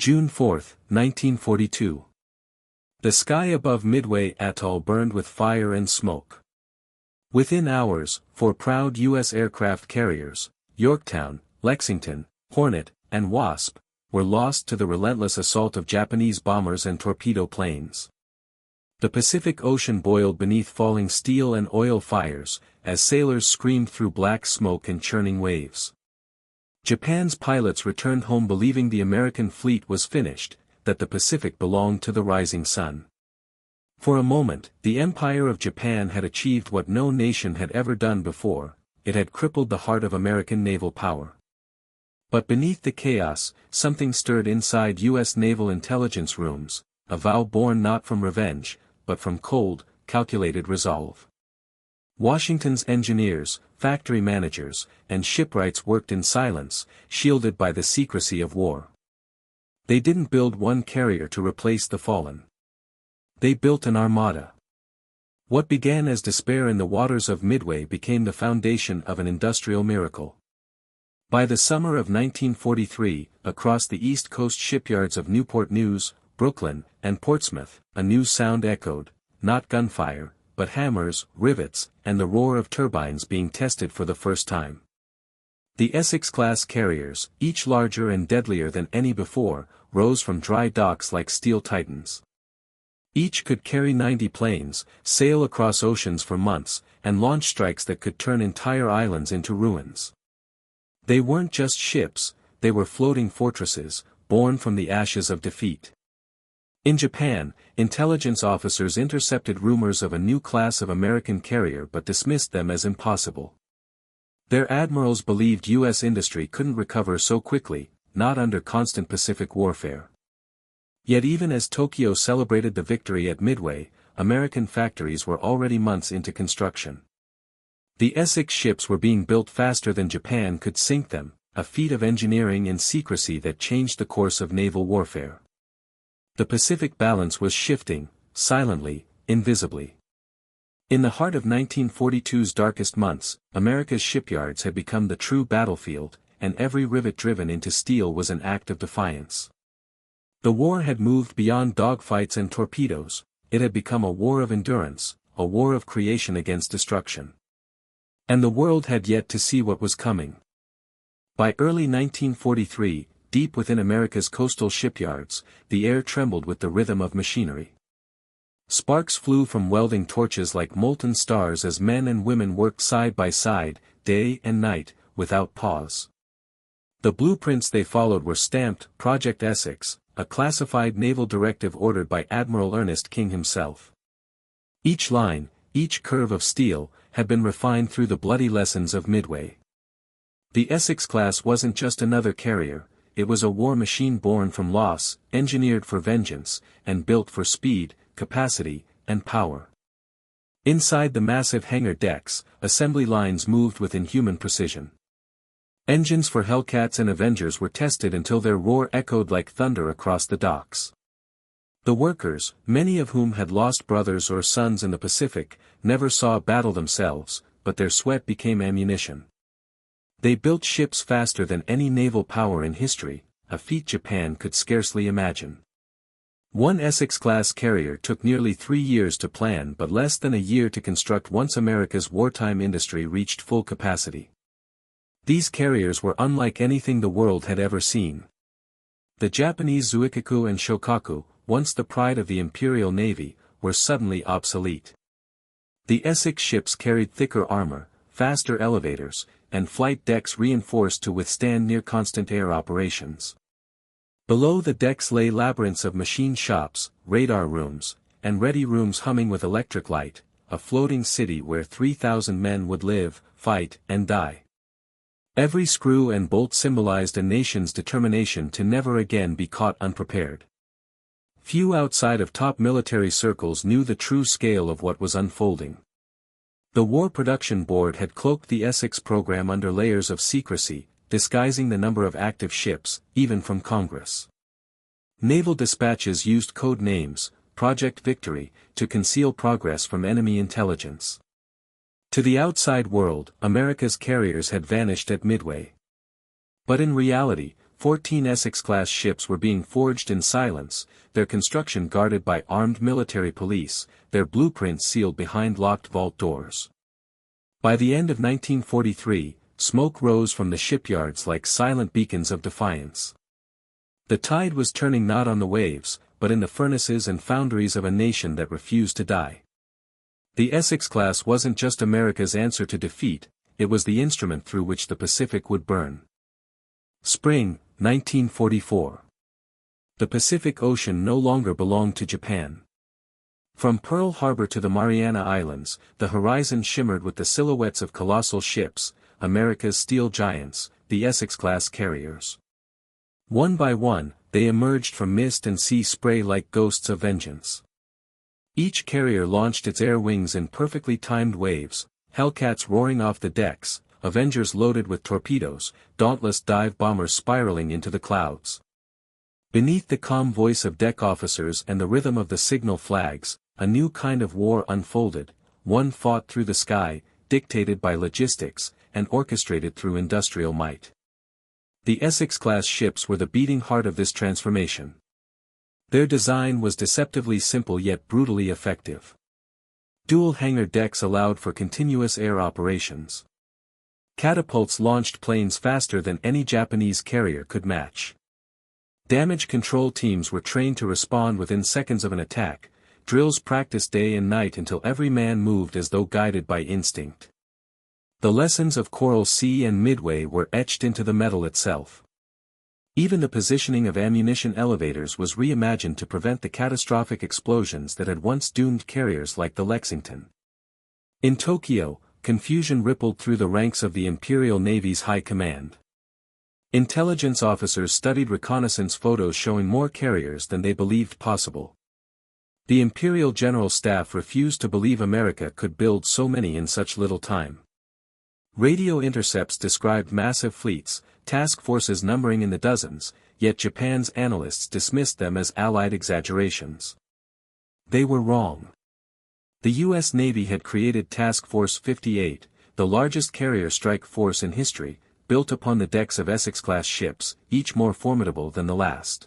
June 4, 1942. The sky above Midway Atoll burned with fire and smoke. Within hours, 4 proud U.S. aircraft carriers, Yorktown, Lexington, Hornet, and Wasp, were lost to the relentless assault of Japanese bombers and torpedo planes. The Pacific Ocean boiled beneath falling steel and oil fires, as sailors screamed through black smoke and churning waves. Japan's pilots returned home believing the American fleet was finished, that the Pacific belonged to the rising sun. For a moment, the Empire of Japan had achieved what no nation had ever done before, it had crippled the heart of American naval power. But beneath the chaos, something stirred inside U.S. naval intelligence rooms, a vow born not from revenge, but from cold, calculated resolve. Washington's engineers, factory managers, and shipwrights worked in silence, shielded by the secrecy of war. They didn't build one carrier to replace the fallen. They built an armada. What began as despair in the waters of Midway became the foundation of an industrial miracle. By the summer of 1943, across the East Coast shipyards of Newport News, Brooklyn, and Portsmouth, a new sound echoed, not gunfire, but hammers, rivets, and the roar of turbines being tested for the first time. The Essex-Class carriers, each larger and deadlier than any before, rose from dry docks like steel titans. Each could carry 90 planes, sail across oceans for months, and launch strikes that could turn entire islands into ruins. They weren't just ships, they were floating fortresses, born from the ashes of defeat. In Japan, intelligence officers intercepted rumors of a new class of American carrier but dismissed them as impossible. Their admirals believed U.S. industry couldn't recover so quickly, not under constant Pacific warfare. Yet even as Tokyo celebrated the victory at Midway, American factories were already months into construction. The Essex ships were being built faster than Japan could sink them, a feat of engineering and secrecy that changed the course of naval warfare. The Pacific balance was shifting, silently, invisibly. In the heart of 1942's darkest months, America's shipyards had become the true battlefield, and every rivet driven into steel was an act of defiance. The war had moved beyond dogfights and torpedoes, it had become a war of endurance, a war of creation against destruction. And the world had yet to see what was coming. By early 1943, deep within America's coastal shipyards, the air trembled with the rhythm of machinery. Sparks flew from welding torches like molten stars as men and women worked side by side, day and night, without pause. The blueprints they followed were stamped, Project Essex, a classified naval directive ordered by Admiral Ernest King himself. Each line, each curve of steel, had been refined through the bloody lessons of Midway. The Essex-Class wasn't just another carrier, it was a war machine born from loss, engineered for vengeance, and built for speed, capacity, and power. Inside the massive hangar decks, assembly lines moved with inhuman precision. Engines for Hellcats and Avengers were tested until their roar echoed like thunder across the docks. The workers, many of whom had lost brothers or sons in the Pacific, never saw a battle themselves, but their sweat became ammunition. They built ships faster than any naval power in history, a feat Japan could scarcely imagine. One Essex-class carrier took nearly 3 years to plan but less than a year to construct once America's wartime industry reached full capacity. These carriers were unlike anything the world had ever seen. The Japanese Zuikaku and Shokaku, once the pride of the Imperial Navy, were suddenly obsolete. The Essex ships carried thicker armor, faster elevators, and flight decks reinforced to withstand near-constant air operations. Below the decks lay labyrinths of machine shops, radar rooms, and ready rooms humming with electric light, a floating city where 3,000 men would live, fight, and die. Every screw and bolt symbolized a nation's determination to never again be caught unprepared. Few outside of top military circles knew the true scale of what was unfolding. The War Production Board had cloaked the Essex program under layers of secrecy, disguising the number of active ships, even from Congress. Naval dispatches used code names, Project Victory, to conceal progress from enemy intelligence. To the outside world, America's carriers had vanished at Midway. But in reality, 14 Essex-Class ships were being forged in silence, their construction guarded by armed military police, their blueprints sealed behind locked vault doors. By the end of 1943, smoke rose from the shipyards like silent beacons of defiance. The tide was turning not on the waves, but in the furnaces and foundries of a nation that refused to die. The Essex-Class wasn't just America's answer to defeat, it was the instrument through which the Pacific would burn. Spring, 1944. The Pacific Ocean no longer belonged to Japan. From Pearl Harbor to the Mariana Islands, the horizon shimmered with the silhouettes of colossal ships, America's steel giants, the Essex-Class carriers. One by one, they emerged from mist and sea spray like ghosts of vengeance. Each carrier launched its air wings in perfectly timed waves, Hellcats roaring off the decks, Avengers loaded with torpedoes, dauntless dive bombers spiraling into the clouds. Beneath the calm voice of deck officers and the rhythm of the signal flags, a new kind of war unfolded, one fought through the sky, dictated by logistics, and orchestrated through industrial might. The Essex-Class ships were the beating heart of this transformation. Their design was deceptively simple yet brutally effective. Dual hangar decks allowed for continuous air operations. Catapults launched planes faster than any Japanese carrier could match. Damage control teams were trained to respond within seconds of an attack, drills practiced day and night until every man moved as though guided by instinct. The lessons of Coral Sea and Midway were etched into the metal itself. Even the positioning of ammunition elevators was reimagined to prevent the catastrophic explosions that had once doomed carriers like the Lexington. In Tokyo, confusion rippled through the ranks of the Imperial Navy's high command. Intelligence officers studied reconnaissance photos showing more carriers than they believed possible. The Imperial General Staff refused to believe America could build so many in such little time. Radio intercepts described massive fleets, task forces numbering in the dozens, yet Japan's analysts dismissed them as Allied exaggerations. They were wrong. The U.S. Navy had created Task Force 58, the largest carrier strike force in history, built upon the decks of Essex-Class ships, each more formidable than the last.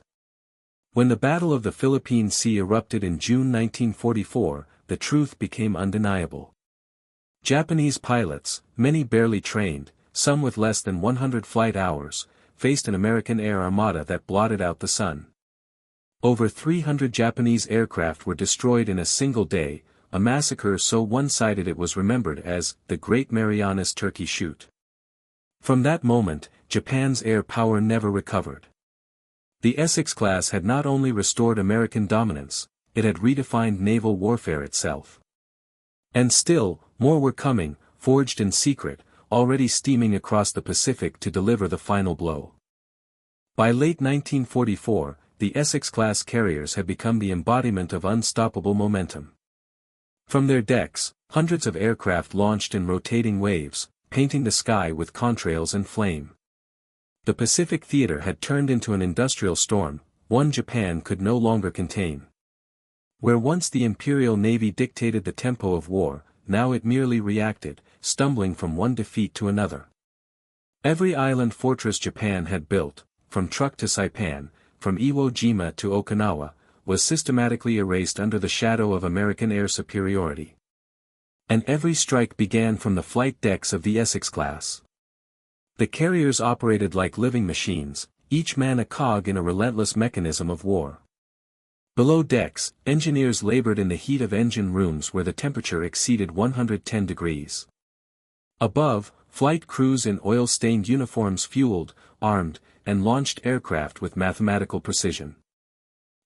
When the Battle of the Philippine Sea erupted in June 1944, the truth became undeniable. Japanese pilots, many barely trained, some with less than 100 flight hours, faced an American air armada that blotted out the sun. Over 300 Japanese aircraft were destroyed in a single day, a massacre so one-sided it was remembered as the Great Marianas Turkey Shoot. From that moment, Japan's air power never recovered. The Essex-Class had not only restored American dominance, it had redefined naval warfare itself. And still, more were coming, forged in secret, already steaming across the Pacific to deliver the final blow. By late 1944, the Essex-Class carriers had become the embodiment of unstoppable momentum. From their decks, hundreds of aircraft launched in rotating waves, painting the sky with contrails and flame. The Pacific theater had turned into an industrial storm, one Japan could no longer contain. Where once the Imperial Navy dictated the tempo of war, now it merely reacted, stumbling from one defeat to another. Every island fortress Japan had built, from Truk to Saipan, from Iwo Jima to Okinawa, was systematically erased under the shadow of American air superiority. And every strike began from the flight decks of the Essex-Class. The carriers operated like living machines, each man a cog in a relentless mechanism of war. Below decks, engineers labored in the heat of engine rooms where the temperature exceeded 110 degrees. Above, flight crews in oil-stained uniforms fueled, armed, and launched aircraft with mathematical precision.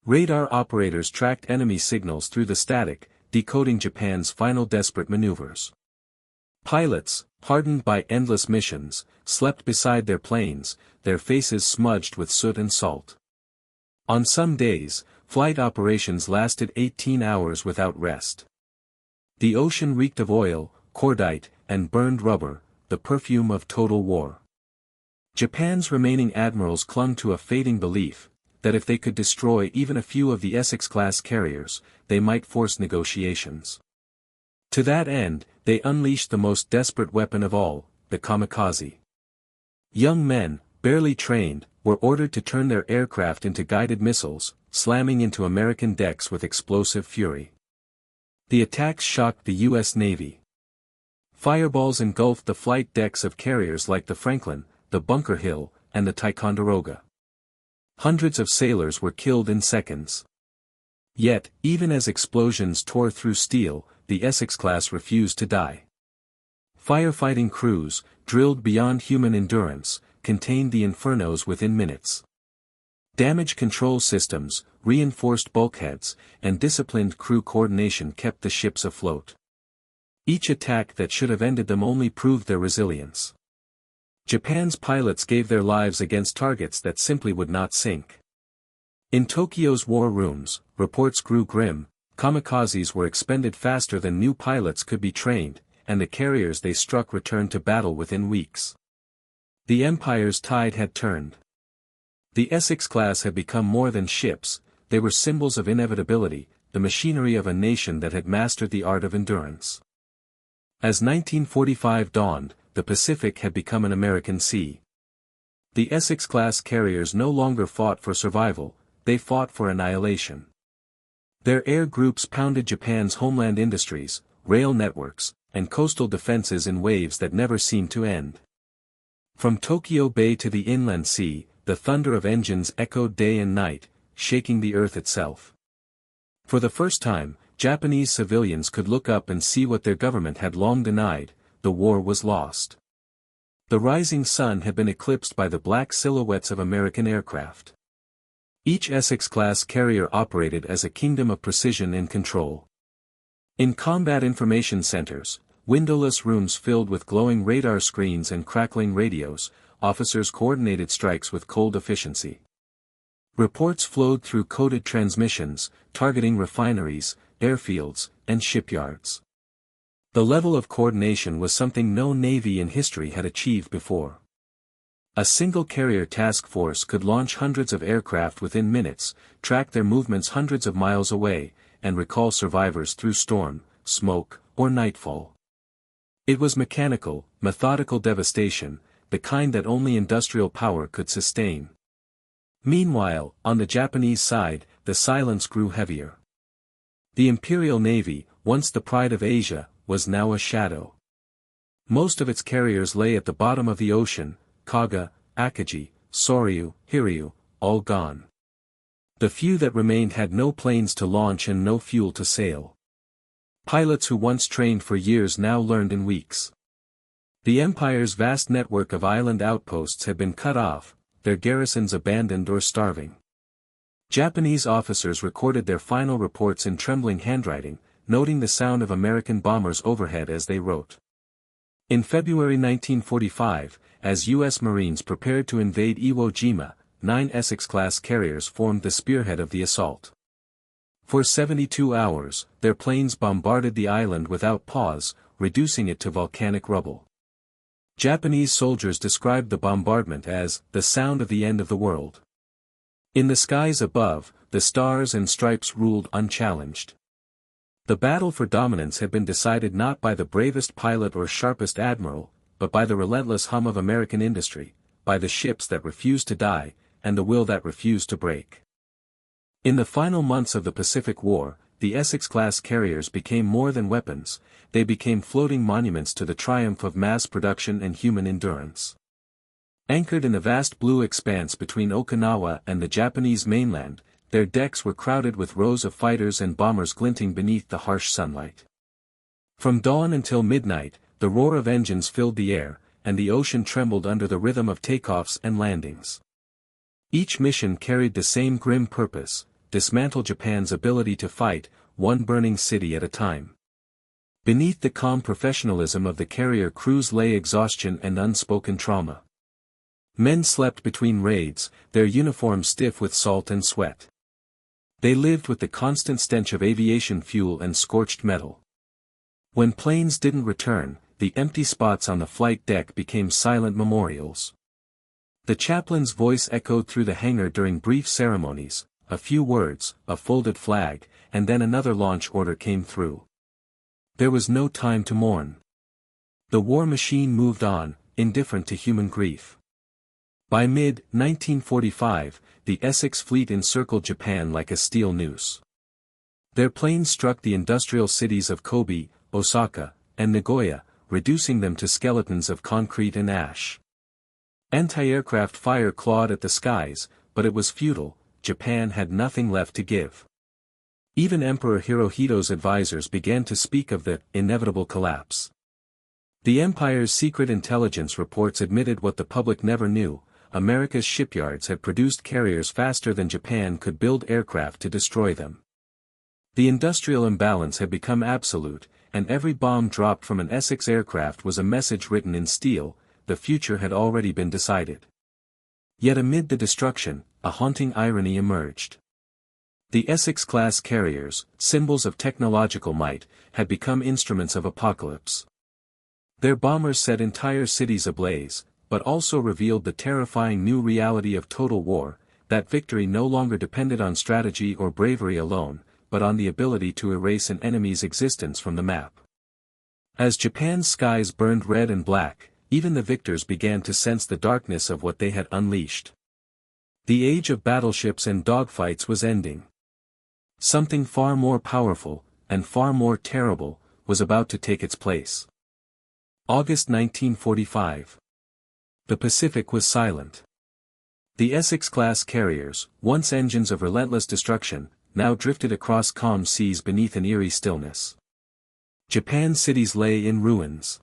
Radar operators tracked enemy signals through the static, decoding Japan's final desperate maneuvers. Pilots, hardened by endless missions, slept beside their planes, their faces smudged with soot and salt. On some days, flight operations lasted 18 hours without rest. The ocean reeked of oil, cordite, and burned rubber, the perfume of total war. Japan's remaining admirals clung to a fading belief, that if they could destroy even a few of the Essex-Class carriers, they might force negotiations. To that end, they unleashed the most desperate weapon of all, the kamikaze. Young men, barely trained, were ordered to turn their aircraft into guided missiles, slamming into American decks with explosive fury. The attacks shocked the U.S. Navy. Fireballs engulfed the flight decks of carriers like the Franklin, the Bunker Hill, and the Ticonderoga. Hundreds of sailors were killed in seconds. Yet, even as explosions tore through steel, the Essex-Class refused to die. Firefighting crews, drilled beyond human endurance, contained the infernos within minutes. Damage control systems, reinforced bulkheads, and disciplined crew coordination kept the ships afloat. Each attack that should have ended them only proved their resilience. Japan's pilots gave their lives against targets that simply would not sink. In Tokyo's war rooms, reports grew grim. Kamikazes were expended faster than new pilots could be trained, and the carriers they struck returned to battle within weeks. The Empire's tide had turned. The Essex-Class had become more than ships, they were symbols of inevitability, the machinery of a nation that had mastered the art of endurance. As 1945 dawned, the Pacific had become an American sea. The Essex-Class carriers no longer fought for survival, they fought for annihilation. Their air groups pounded Japan's homeland industries, rail networks, and coastal defenses in waves that never seemed to end. From Tokyo Bay to the inland sea, the thunder of engines echoed day and night, shaking the earth itself. For the first time, Japanese civilians could look up and see what their government had long denied: the war was lost. The rising sun had been eclipsed by the black silhouettes of American aircraft. Each Essex-Class carrier operated as a kingdom of precision and control. In combat information centers, windowless rooms filled with glowing radar screens and crackling radios, officers coordinated strikes with cold efficiency. Reports flowed through coded transmissions, targeting refineries, airfields, and shipyards. The level of coordination was something no navy in history had achieved before. A single carrier task force could launch hundreds of aircraft within minutes, track their movements hundreds of miles away, and recall survivors through storm, smoke, or nightfall. It was mechanical, methodical devastation, the kind that only industrial power could sustain. Meanwhile, on the Japanese side, the silence grew heavier. The Imperial Navy, once the pride of Asia, was now a shadow. Most of its carriers lay at the bottom of the ocean: Kaga, Akagi, Soryu, Hiryu, all gone. The few that remained had no planes to launch and no fuel to sail. Pilots who once trained for years now learned in weeks. The Empire's vast network of island outposts had been cut off, their garrisons abandoned or starving. Japanese officers recorded their final reports in trembling handwriting, noting the sound of American bombers overhead as they wrote. In February 1945, as U.S. Marines prepared to invade Iwo Jima, 9 Essex-Class carriers formed the spearhead of the assault. For 72 hours, their planes bombarded the island without pause, reducing it to volcanic rubble. Japanese soldiers described the bombardment as the sound of the end of the world. In the skies above, the stars and stripes ruled unchallenged. The battle for dominance had been decided not by the bravest pilot or sharpest admiral, but by the relentless hum of American industry, by the ships that refused to die, and the will that refused to break. In the final months of the Pacific War, the Essex-Class carriers became more than weapons, they became floating monuments to the triumph of mass production and human endurance. Anchored in the vast blue expanse between Okinawa and the Japanese mainland, their decks were crowded with rows of fighters and bombers glinting beneath the harsh sunlight. From dawn until midnight, the roar of engines filled the air, and the ocean trembled under the rhythm of takeoffs and landings. Each mission carried the same grim purpose: dismantle Japan's ability to fight, one burning city at a time. Beneath the calm professionalism of the carrier crews lay exhaustion and unspoken trauma. Men slept between raids, their uniforms stiff with salt and sweat. They lived with the constant stench of aviation fuel and scorched metal. When planes didn't return, the empty spots on the flight deck became silent memorials. The chaplain's voice echoed through the hangar during brief ceremonies, a few words, a folded flag, and then another launch order came through. There was no time to mourn. The war machine moved on, indifferent to human grief. By mid-1945, the Essex fleet encircled Japan like a steel noose. Their planes struck the industrial cities of Kobe, Osaka, and Nagoya, reducing them to skeletons of concrete and ash. Anti-aircraft fire clawed at the skies, but it was futile. Japan had nothing left to give. Even Emperor Hirohito's advisors began to speak of the inevitable collapse. The empire's secret intelligence reports admitted what the public never knew: America's shipyards had produced carriers faster than Japan could build aircraft to destroy them. The industrial imbalance had become absolute, and every bomb dropped from an Essex aircraft was a message written in steel. The future had already been decided. Yet amid the destruction, a haunting irony emerged. The Essex-Class carriers, symbols of technological might, had become instruments of apocalypse. Their bombers set entire cities ablaze, but also revealed the terrifying new reality of total war, that victory no longer depended on strategy or bravery alone, but on the ability to erase an enemy's existence from the map. As Japan's skies burned red and black, even the victors began to sense the darkness of what they had unleashed. The age of battleships and dogfights was ending. Something far more powerful, and far more terrible, was about to take its place. August 1945. The Pacific was silent. The Essex-class carriers, once engines of relentless destruction, now drifted across calm seas beneath an eerie stillness. Japan's cities lay in ruins.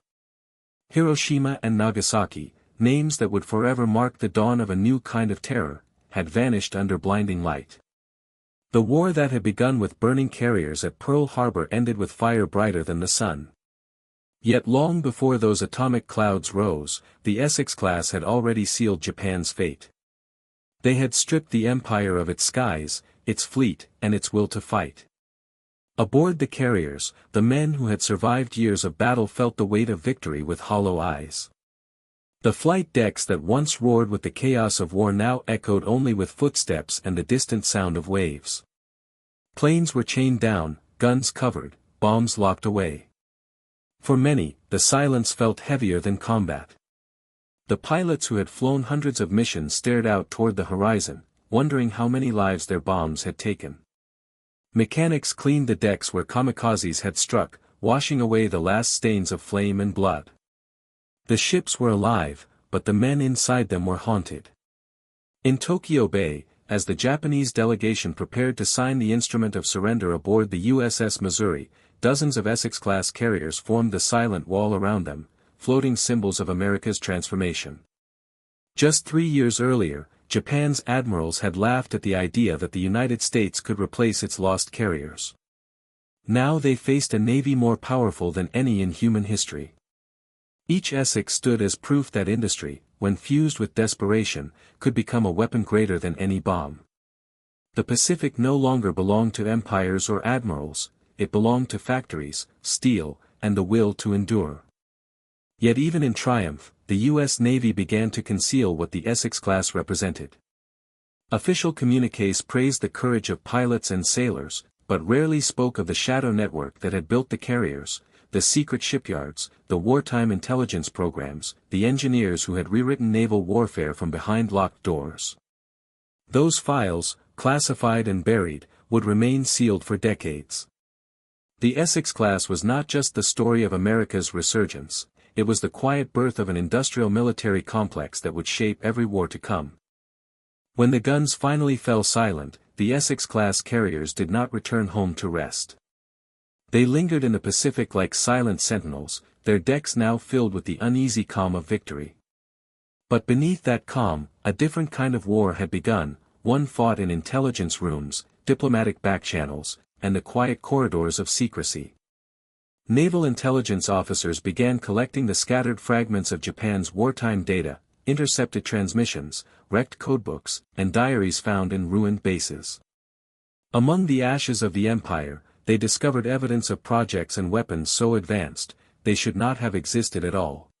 Hiroshima and Nagasaki, names that would forever mark the dawn of a new kind of terror, had vanished under blinding light. The war that had begun with burning carriers at Pearl Harbor ended with fire brighter than the sun. Yet long before those atomic clouds rose, the Essex-class had already sealed Japan's fate. They had stripped the empire of its skies, its fleet, and its will to fight. Aboard the carriers, the men who had survived years of battle felt the weight of victory with hollow eyes. The flight decks that once roared with the chaos of war now echoed only with footsteps and the distant sound of waves. Planes were chained down, guns covered, bombs locked away. For many, the silence felt heavier than combat. The pilots who had flown hundreds of missions stared out toward the horizon, wondering how many lives their bombs had taken. Mechanics cleaned the decks where kamikazes had struck, washing away the last stains of flame and blood. The ships were alive, but the men inside them were haunted. In Tokyo Bay, as the Japanese delegation prepared to sign the instrument of surrender aboard the USS Missouri, dozens of Essex-class carriers formed the silent wall around them, floating symbols of America's transformation. Just 3 years earlier, Japan's admirals had laughed at the idea that the United States could replace its lost carriers. Now they faced a navy more powerful than any in human history. Each Essex stood as proof that industry, when fused with desperation, could become a weapon greater than any bomb. The Pacific no longer belonged to empires or admirals, it belonged to factories, steel, and the will to endure. Yet even in triumph, the U.S. Navy began to conceal what the Essex-class represented. Official communiques praised the courage of pilots and sailors, but rarely spoke of the shadow network that had built the carriers, the secret shipyards, the wartime intelligence programs, the engineers who had rewritten naval warfare from behind locked doors. Those files, classified and buried, would remain sealed for decades. The Essex-class was not just the story of America's resurgence, it was the quiet birth of an industrial military complex that would shape every war to come. When the guns finally fell silent, the Essex-class carriers did not return home to rest. They lingered in the Pacific like silent sentinels, their decks now filled with the uneasy calm of victory. But beneath that calm, a different kind of war had begun, one fought in intelligence rooms, diplomatic backchannels, and the quiet corridors of secrecy. Naval intelligence officers began collecting the scattered fragments of Japan's wartime data, intercepted transmissions, wrecked codebooks, and diaries found in ruined bases. Among the ashes of the empire, they discovered evidence of projects and weapons so advanced, they should not have existed at all.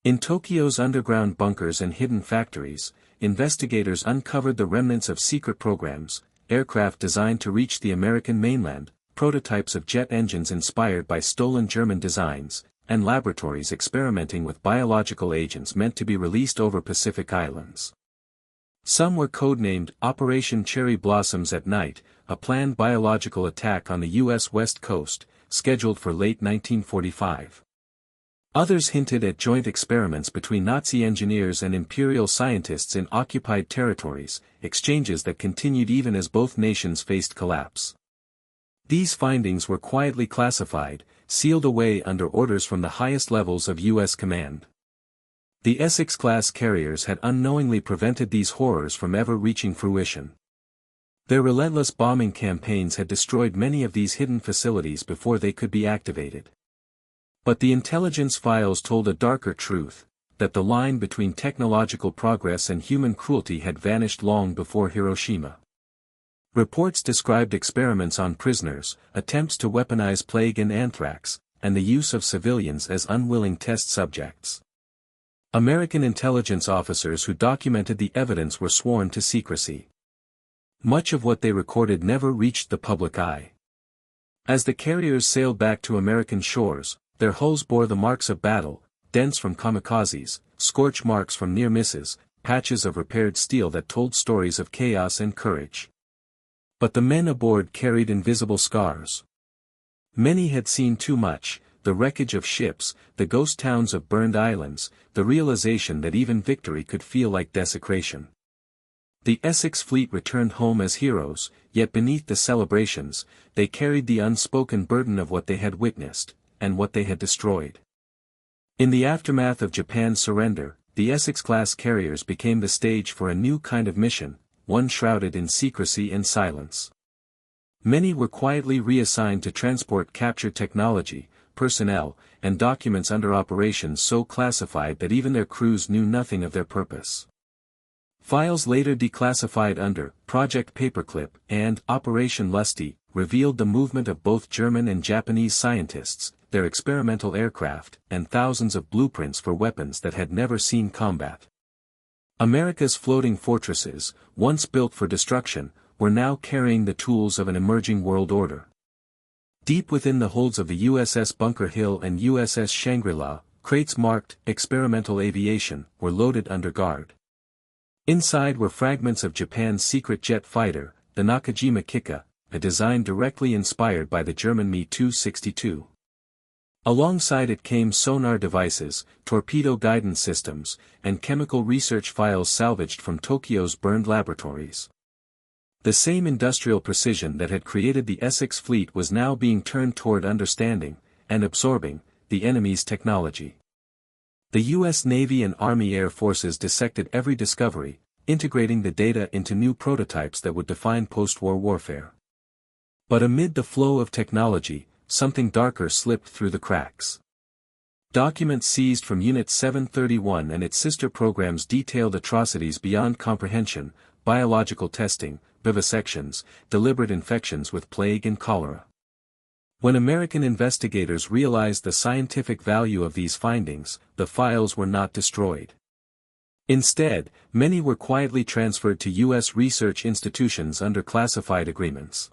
In Tokyo's underground bunkers and hidden factories, investigators uncovered the remnants of secret programs, aircraft designed to reach the American mainland, prototypes of jet engines inspired by stolen German designs, and laboratories experimenting with biological agents meant to be released over Pacific Islands. Some were codenamed Operation Cherry Blossoms at Night, a planned biological attack on the U.S. West Coast, scheduled for late 1945. Others hinted at joint experiments between Nazi engineers and Imperial scientists in occupied territories, exchanges that continued even as both nations faced collapse. These findings were quietly classified, sealed away under orders from the highest levels of U.S. command. The Essex-Class carriers had unknowingly prevented these horrors from ever reaching fruition. Their relentless bombing campaigns had destroyed many of these hidden facilities before they could be activated. But the intelligence files told a darker truth, that the line between technological progress and human cruelty had vanished long before Hiroshima. Reports described experiments on prisoners, attempts to weaponize plague and anthrax, and the use of civilians as unwilling test subjects. American intelligence officers who documented the evidence were sworn to secrecy. Much of what they recorded never reached the public eye. As the carriers sailed back to American shores, their hulls bore the marks of battle, dents from kamikazes, scorch marks from near misses, patches of repaired steel that told stories of chaos and courage. But the men aboard carried invisible scars. Many had seen too much, the wreckage of ships, the ghost towns of burned islands, the realization that even victory could feel like desecration. The Essex fleet returned home as heroes, yet beneath the celebrations, they carried the unspoken burden of what they had witnessed, and what they had destroyed. In the aftermath of Japan's surrender, the Essex-Class carriers became the stage for a new kind of mission, one shrouded in secrecy and silence. Many were quietly reassigned to transport captured technology, personnel, and documents under operations so classified that even their crews knew nothing of their purpose. Files later declassified under Project Paperclip and Operation Lusty revealed the movement of both German and Japanese scientists, their experimental aircraft, and thousands of blueprints for weapons that had never seen combat. America's floating fortresses, once built for destruction, were now carrying the tools of an emerging world order. Deep within the holds of the USS Bunker Hill and USS Shangri-La, crates marked experimental aviation were loaded under guard. Inside were fragments of Japan's secret jet fighter, the Nakajima Kikka, a design directly inspired by the German Me-262. Alongside it came sonar devices, torpedo guidance systems, and chemical research files salvaged from Tokyo's burned laboratories. The same industrial precision that had created the Essex fleet was now being turned toward understanding, and absorbing, the enemy's technology. The U.S. Navy and Army Air Forces dissected every discovery, integrating the data into new prototypes that would define post-war warfare. But amid the flow of technology, something darker slipped through the cracks. Documents seized from Unit 731 and its sister programs detailed atrocities beyond comprehension, biological testing, vivisections, deliberate infections with plague and cholera. When American investigators realized the scientific value of these findings, the files were not destroyed. Instead, many were quietly transferred to U.S. research institutions under classified agreements.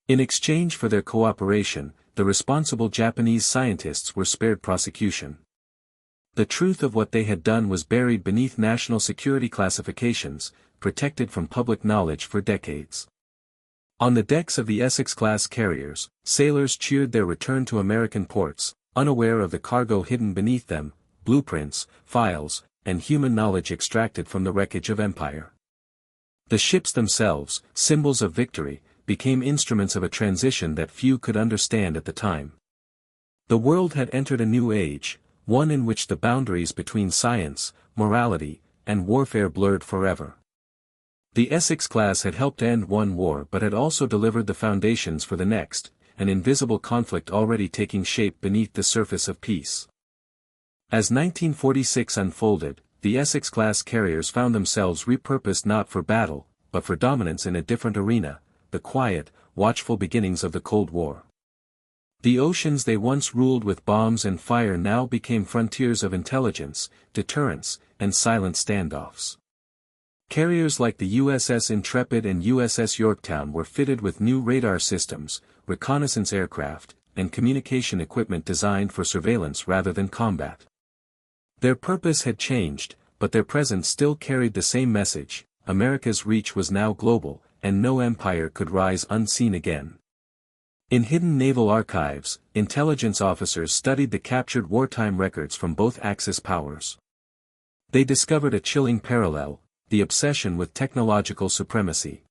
In exchange for their cooperation, the responsible Japanese scientists were spared prosecution. The truth of what they had done was buried beneath national security classifications, protected from public knowledge for decades. On the decks of the Essex-Class carriers, sailors cheered their return to American ports, unaware of the cargo hidden beneath them, blueprints, files, and human knowledge extracted from the wreckage of empire. The ships themselves, symbols of victory, became instruments of a transition that few could understand at the time. The world had entered a new age, one in which the boundaries between science, morality, and warfare blurred forever. The Essex-Class had helped end one war but had also delivered the foundations for the next, an invisible conflict already taking shape beneath the surface of peace. As 1946 unfolded, the Essex-Class carriers found themselves repurposed not for battle, but for dominance in a different arena, the quiet, watchful beginnings of the Cold War. The oceans they once ruled with bombs and fire now became frontiers of intelligence, deterrence, and silent standoffs. Carriers like the USS Intrepid and USS Yorktown were fitted with new radar systems, reconnaissance aircraft, and communication equipment designed for surveillance rather than combat. Their purpose had changed, but their presence still carried the same message: America's reach was now global, and no empire could rise unseen again. In hidden naval archives, intelligence officers studied the captured wartime records from both Axis powers. They discovered a chilling parallel: the obsession with technological supremacy.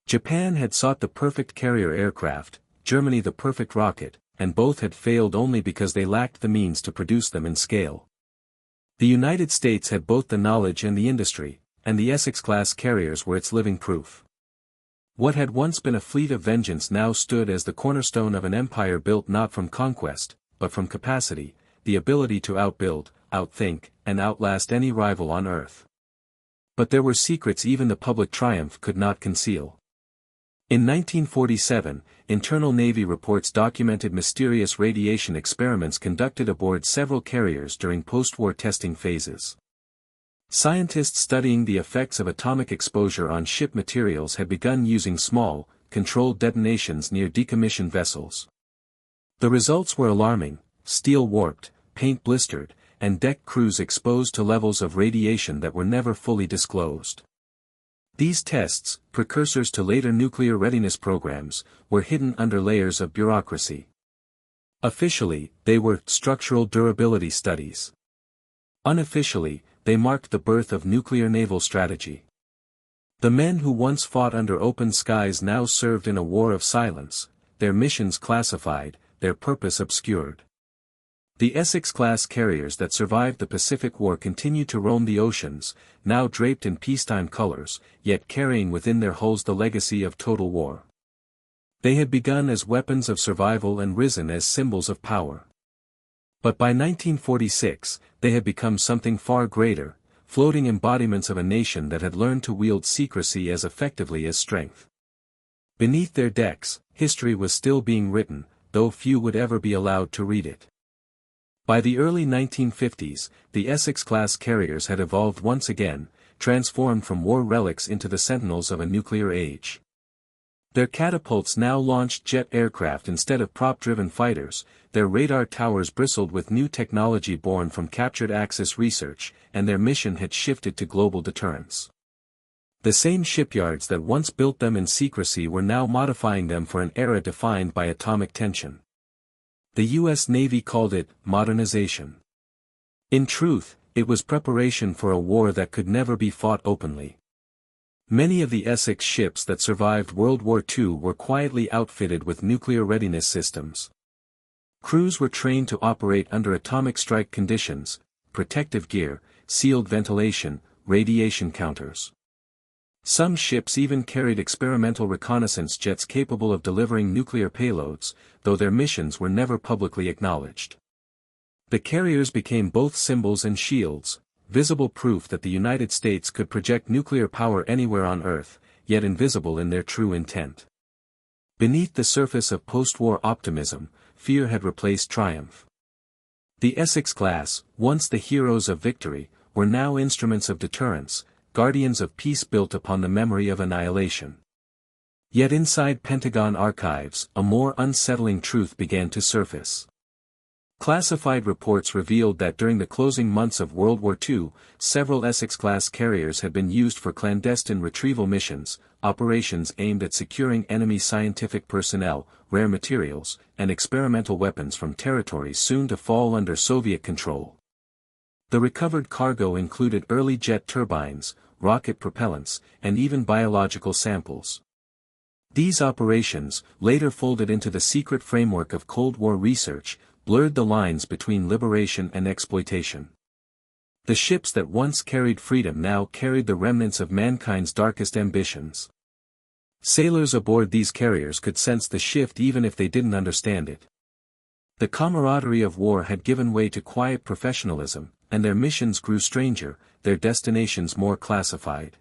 Japan had sought the perfect carrier aircraft, Germany the perfect rocket, and both had failed only because they lacked the means to produce them in scale. The United States had both the knowledge and the industry, and the Essex-Class carriers were its living proof. What had once been a fleet of vengeance now stood as the cornerstone of an empire built not from conquest, but from capacity, the ability to outbuild, outthink, and outlast any rival on Earth. But there were secrets even the public triumph could not conceal. In 1947, internal Navy reports documented mysterious radiation experiments conducted aboard several carriers during post-war testing phases. Scientists studying the effects of atomic exposure on ship materials had begun using small, controlled detonations near decommissioned vessels. The results were alarming: steel warped, paint blistered, and deck crews exposed to levels of radiation that were never fully disclosed. These tests, precursors to later nuclear readiness programs, were hidden under layers of bureaucracy. Officially, they were structural durability studies. Unofficially, they marked the birth of nuclear naval strategy. The men who once fought under open skies now served in a war of silence, their missions classified, their purpose obscured. The Essex-class carriers that survived the Pacific War continued to roam the oceans, now draped in peacetime colors, yet carrying within their hulls the legacy of total war. They had begun as weapons of survival and risen as symbols of power. But by 1946, they had become something far greater, floating embodiments of a nation that had learned to wield secrecy as effectively as strength. Beneath their decks, history was still being written, though few would ever be allowed to read it. By the early 1950s, the Essex-class carriers had evolved once again, transformed from war relics into the sentinels of a nuclear age. Their catapults now launched jet aircraft instead of prop-driven fighters, their radar towers bristled with new technology born from captured Axis research, and their mission had shifted to global deterrence. The same shipyards that once built them in secrecy were now modifying them for an era defined by atomic tension. The U.S. Navy called it modernization. In truth, it was preparation for a war that could never be fought openly. Many of the Essex ships that survived World War II were quietly outfitted with nuclear readiness systems. Crews were trained to operate under atomic strike conditions: protective gear, sealed ventilation, radiation counters. Some ships even carried experimental reconnaissance jets capable of delivering nuclear payloads, though their missions were never publicly acknowledged. The carriers became both symbols and shields, visible proof that the United States could project nuclear power anywhere on Earth, yet invisible in their true intent. Beneath the surface of post-war optimism, fear had replaced triumph. The Essex-class, once the heroes of victory, were now instruments of deterrence, guardians of peace built upon the memory of annihilation. Yet inside Pentagon archives, a more unsettling truth began to surface. Classified reports revealed that during the closing months of World War II, several Essex-class carriers had been used for clandestine retrieval missions, operations aimed at securing enemy scientific personnel, rare materials, and experimental weapons from territories soon to fall under Soviet control. The recovered cargo included early jet turbines, rocket propellants, and even biological samples. These operations, later folded into the secret framework of Cold War research, blurred the lines between liberation and exploitation. The ships that once carried freedom now carried the remnants of mankind's darkest ambitions. Sailors aboard these carriers could sense the shift even if they didn't understand it. The camaraderie of war had given way to quiet professionalism, and their missions grew stranger, their destinations more classified.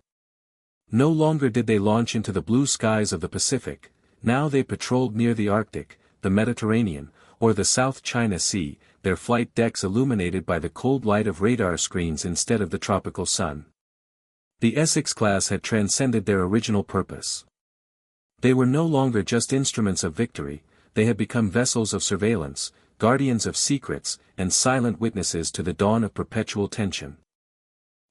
No longer did they launch into the blue skies of the Pacific, now they patrolled near the Arctic, the Mediterranean, or the South China Sea, their flight decks illuminated by the cold light of radar screens instead of the tropical sun. The Essex-class had transcended their original purpose. They were no longer just instruments of victory, they had become vessels of surveillance, guardians of secrets, and silent witnesses to the dawn of perpetual tension.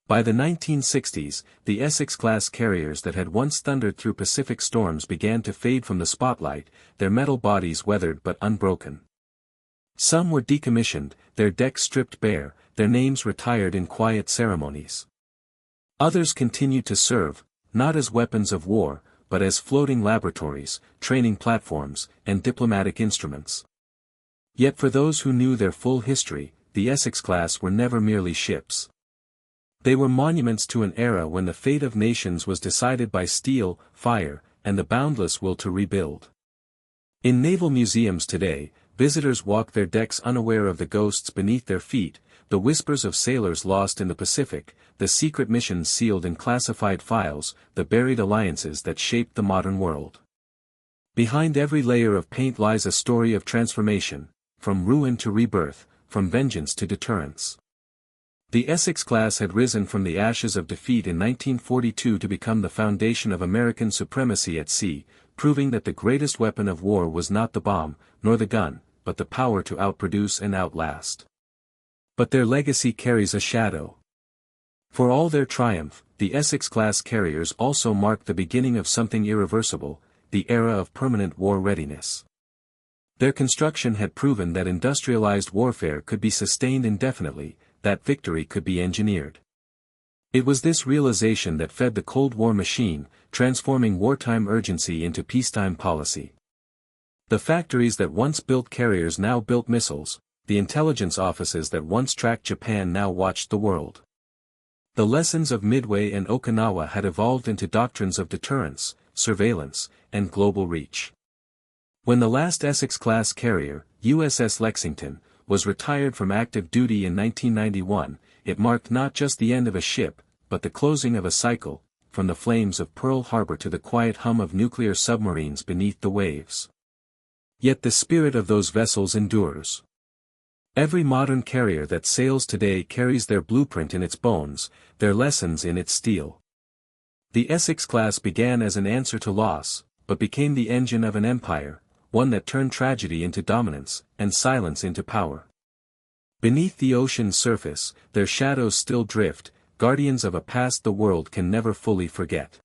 By the 1960s, the Essex-Class carriers that had once thundered through Pacific storms began to fade from the spotlight, their metal bodies weathered but unbroken. Some were decommissioned, their decks stripped bare, their names retired in quiet ceremonies. Others continued to serve, not as weapons of war, but as floating laboratories, training platforms, and diplomatic instruments. Yet for those who knew their full history, the Essex-Class were never merely ships. They were monuments to an era when the fate of nations was decided by steel, fire, and the boundless will to rebuild. In naval museums today, visitors walk their decks unaware of the ghosts beneath their feet, the whispers of sailors lost in the Pacific, the secret missions sealed in classified files, the buried alliances that shaped the modern world. Behind every layer of paint lies a story of transformation, from ruin to rebirth, from vengeance to deterrence. The Essex-Class had risen from the ashes of defeat in 1942 to become the foundation of American supremacy at sea, proving that the greatest weapon of war was not the bomb, nor the gun, but the power to outproduce and outlast. But their legacy carries a shadow. For all their triumph, the Essex-Class carriers also marked the beginning of something irreversible, the era of permanent war readiness. Their construction had proven that industrialized warfare could be sustained indefinitely, that victory could be engineered. It was this realization that fed the Cold War machine, transforming wartime urgency into peacetime policy. The factories that once built carriers now built missiles, the intelligence offices that once tracked Japan now watched the world. The lessons of Midway and Okinawa had evolved into doctrines of deterrence, surveillance, and global reach. When the last Essex-Class carrier, USS Lexington, was retired from active duty in 1991, it marked not just the end of a ship, but the closing of a cycle, from the flames of Pearl Harbor to the quiet hum of nuclear submarines beneath the waves. Yet the spirit of those vessels endures. Every modern carrier that sails today carries their blueprint in its bones, their lessons in its steel. The Essex-Class began as an answer to loss, but became the engine of an empire, one that turned tragedy into dominance, and silence into power. Beneath the ocean's surface, their shadows still drift, guardians of a past the world can never fully forget.